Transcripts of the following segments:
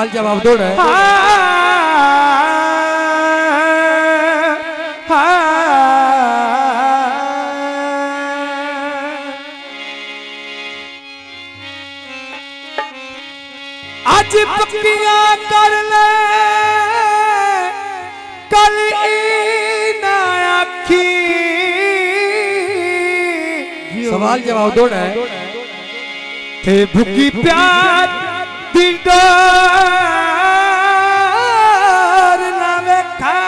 सवाल जवाब दौड़ है। आज पक्कियां कर ले कल ना आखी। सवाल जवाब दौड़ है। थे भुकी प्यार दी डोर ना वेखा।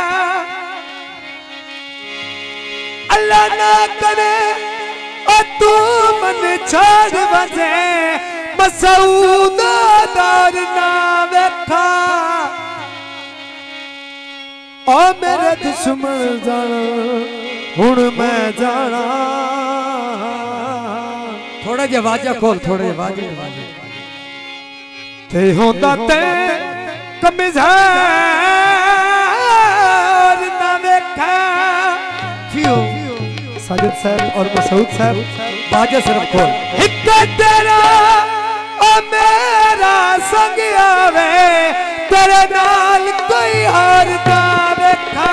अल्लाह ना करे और तू मन छोड़ बजे मसूद दार ना वेखा। ओ मेरे दुश्मन जाना हुण मैं जाना। थोड़ा जे वाजा खोल, थोड़े वाजे ते होंदा ते कमज़ोर ना वेखा। क्यों साजिद साहब और मसूद साहब वाजा सिर्फ खोल। एक तेरा ओ मेरा संग आवे तेरे नाल कोई हार ना वेखा।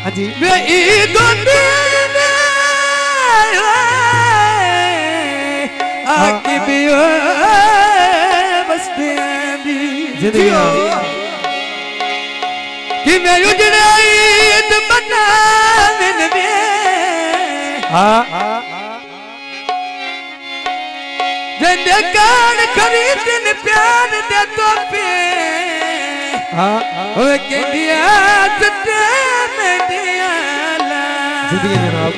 हाँ जी मैं आके भी बसते दी कि मैं उजड़े ईद मनावन में जिंदे कान खरीदन प्यार दे तोहफे ओ के दिया सत्ते में दिया ला। जिंदगी जनाब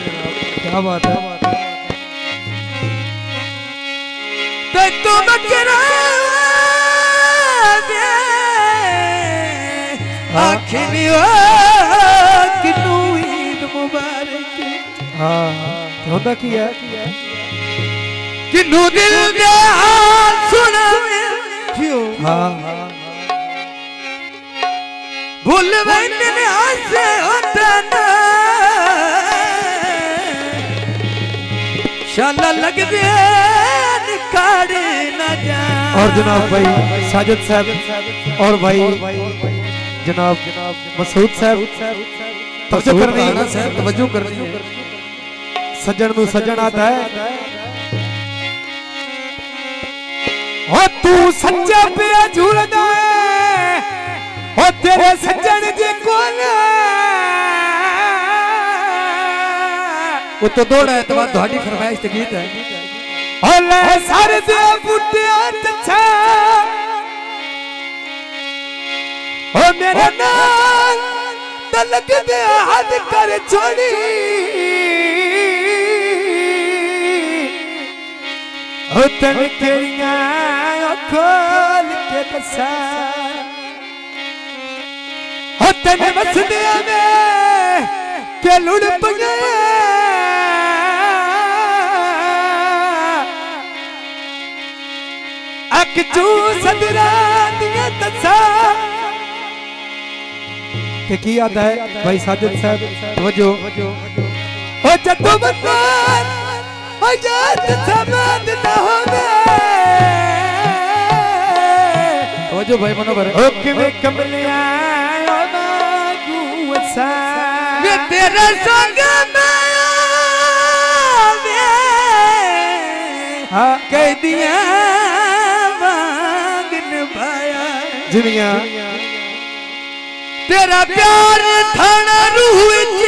क्या बात है। तो बकरा आखिरी किनू ईद मुबारक। हाँ होता की है किनू दिल दे सुना क्यों। हाँ भूल बैठने आसे होता ना शाला लग दे और जनाब भाई साजिद साहब और भाई जनाब मसूद साहब तवज्जो करनी है साहब, तवज्जो करनी है। सज्जन नू सज्जन आता है। ओ तू सच्चा पे झूलदा है ओ तेरे सज्जन जी कोल वो तो दौड़ है। तो बात ਤੁਹਾਡੀ फरमाइश ते गीत है। ओले सर दे बूटियां तछा ओ मेरे नाल तलक दे हद कर छोड़ी। ओ तन केड़ियां खोल के दसा ओ तन वसदे में के लुड़ पगे चू सदरा दिया तसा। की आता है भाई साजिद साहब तवज्जो। ओ जदों बंदा ओ याद समाद न होवे तवज्जो भाई मनोबर। ओ किवें कमलिया ओ मागू असा वे तेरे संग में आवे कह दिया जिंदगियां तेरा प्यार थाना रूह विच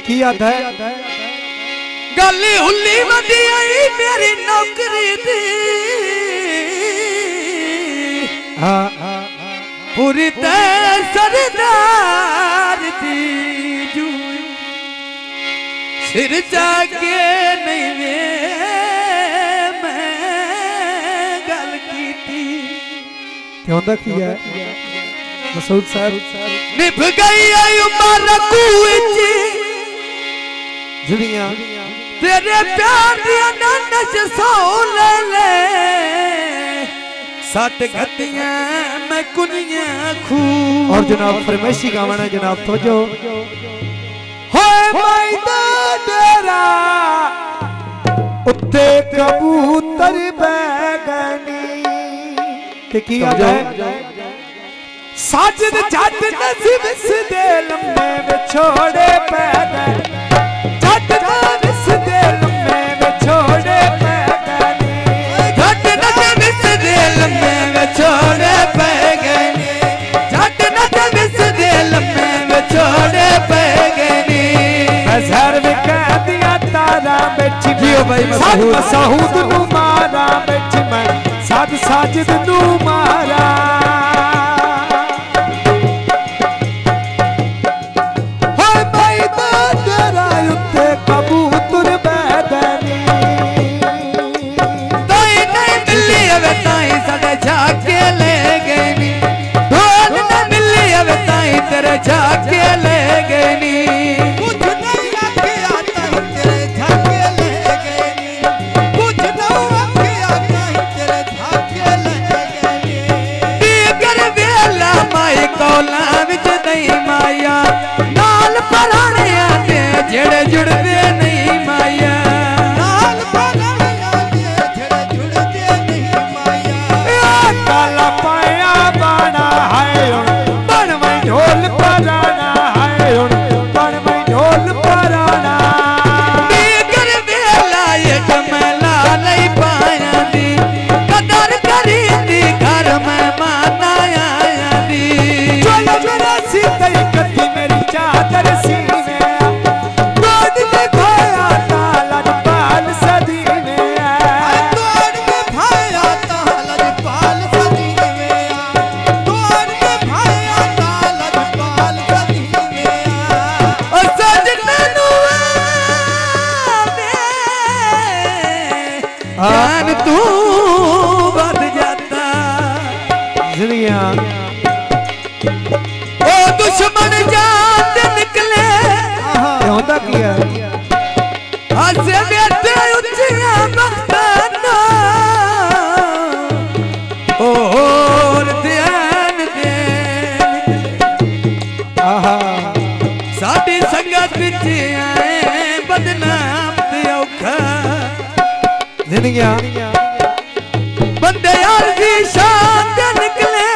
की आता है। गली हुल्ली वधी आई मेरी नौकरी दी। पूरी तैर सरदार दी जू सिर जाके नहीं वे मैं गल की थी। होंदा की है मसूद साहब निभ गई आई उमर कुछ जुड़ियां तेरे प्यार दिया नश सौ ले ले सट गतियां मैं कुनियां खू। और जनाब फरमाइशी गाना है जनाब तवज्जो। होए मैदा डेरा उत्ते कबूतर बैगनी ਤੇ ਕੀ ਆਦਾ ਹੈ ਸਾਜਦ ਜੱਟ ਨਸੀਬ ਦੇ ਲੰਮੇ ਵਿਛੋੜੇ ਪੈ ਗਏ ਜੱਟ ਨਸੀਬ ਦੇ ਲੰਮੇ ਵਿਛੋੜੇ ਪੈ ਗਏ ਜੱਟ ਨਸੀਬ ਦੇ ਲੰਮੇ ਵਿਛੋੜੇ ਪੈ ਗਏ ਜੱਟ ਨਸੀਬ ਦੇ ਲੰਮੇ ਵਿਛੋੜੇ ਪੈ ਗਏ ਨੀ ਜ਼ਹਰ ਵਿਕਾ ਦੀਆਂ ਤਾਰਾਂ ਵਿੱਚ ਜੀਓ ਭਾਈ ਮਸਹੂਦ ਨੂੰ ਮਾਰਾ ਵਿੱਚ ਮੈਂ ਸਾਜਦ ਨੂੰ ਮਾਰਾ जाके ले गए नी कुछ नहीं आके आता ही तेरे झाके ले गए नी कुछ नहीं आके आता ही तेरे झाके ले गए नी कर वेला माई कौला विच नहीं माया नाल पराने आते जेड़े जुड़दे नहीं माया नाल पराने आते जेड़े जुड़दे नहीं माया काला पाया बाना है बन में ढोल पराना है बन में ढोल पराना कर वेला ये कमला नहीं पाया दी कदर करी दी घर में माना आया दी चलो मेरा सीता कती मेरी चादर सीने गोद में भाया ताला पाल सदी में तोड़ के भाया ताला पाल सदी में तोड़ के भाया ताला पाल सदी में ओ सजना नु जान तू बद जाता जिंदगियां ओ दुश्मन जान निकले होता किया हसे बेटे उचिया बख्ताना और ध्यान दे आहा साडी संगत विच आए बदनाम ते औखा जिंदगियां बंदे यार दी शान दे निकले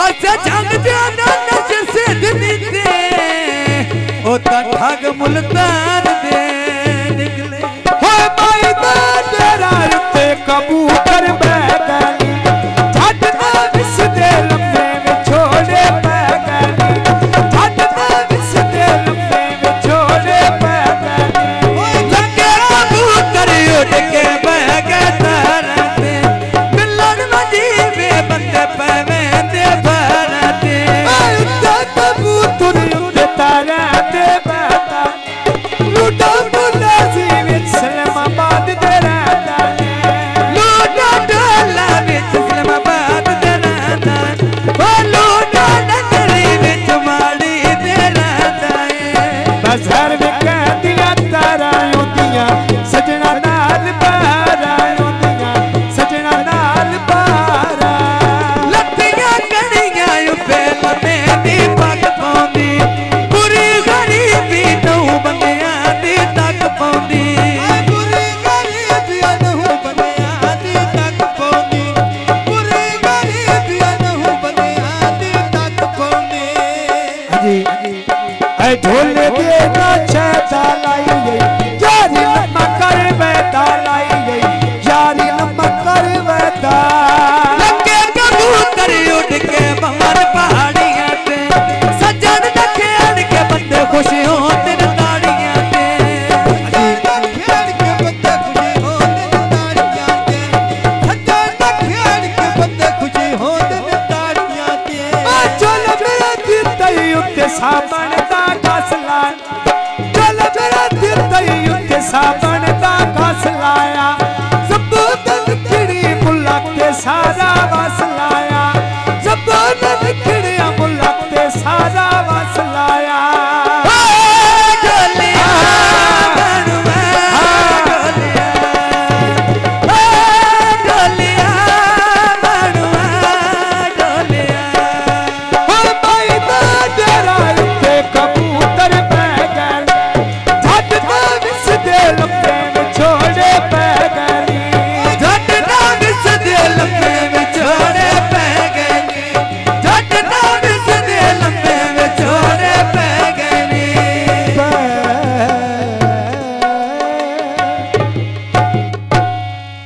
आसे जंग जाना नच सिद्ध नीते ओ ता ठग मुल्तान दे निकले होए माई दा तेरा उत्ते कबूतर बैठनी जट ना विस दे लम्बे विछोड़े पै गए जट ना विस दे लम्बे विछोड़े पै गए लगे कबूतर उड़ के बह गए तारा ते मिलन मजीबे बंदे पवेंदे भरा ते उत्ते कबूतर उत्ते तारा दे बैठा लूटा मुंडा सी विच सलामाबाद दे रहता लूटा डोला विच इस्लामाबाद दे रहंदा ओ लूटा नगरी विच माड़ी दे रहंदा ए बज़हर विका दिया तारा उदियां सजना नाल बारा उदियां सजना नाल बारा लत्तियां कणियां उबे लमे दी पग पाउंदी बुरी गरीबी नौ बंदियां दी तक पाउंदी बुरी गरीबियां नहु बनिया दी तक पौंदी बुरी गरीबियां नहु बनिया दी तक पौंदी जी ऐ ढोले दे नाचा लाई गई यारी लम्मा कर बैठा लाई गई यारी लम्मा कर बैठा लगे कबूतर उड़ के बाहर पहाड़ियां ते सजन दखेड़ के बंदे खुश होते न ताड़ियां ते खेड़ के बंदे खुशी होते न ताड़ियां ते सज्जा ना खेड़ के बंदे खुशी होते न ताड़ियां ते चल मेरा दिल तई उत्ते साबण दा कसला चल मेरा दिल तई उत्ते साबण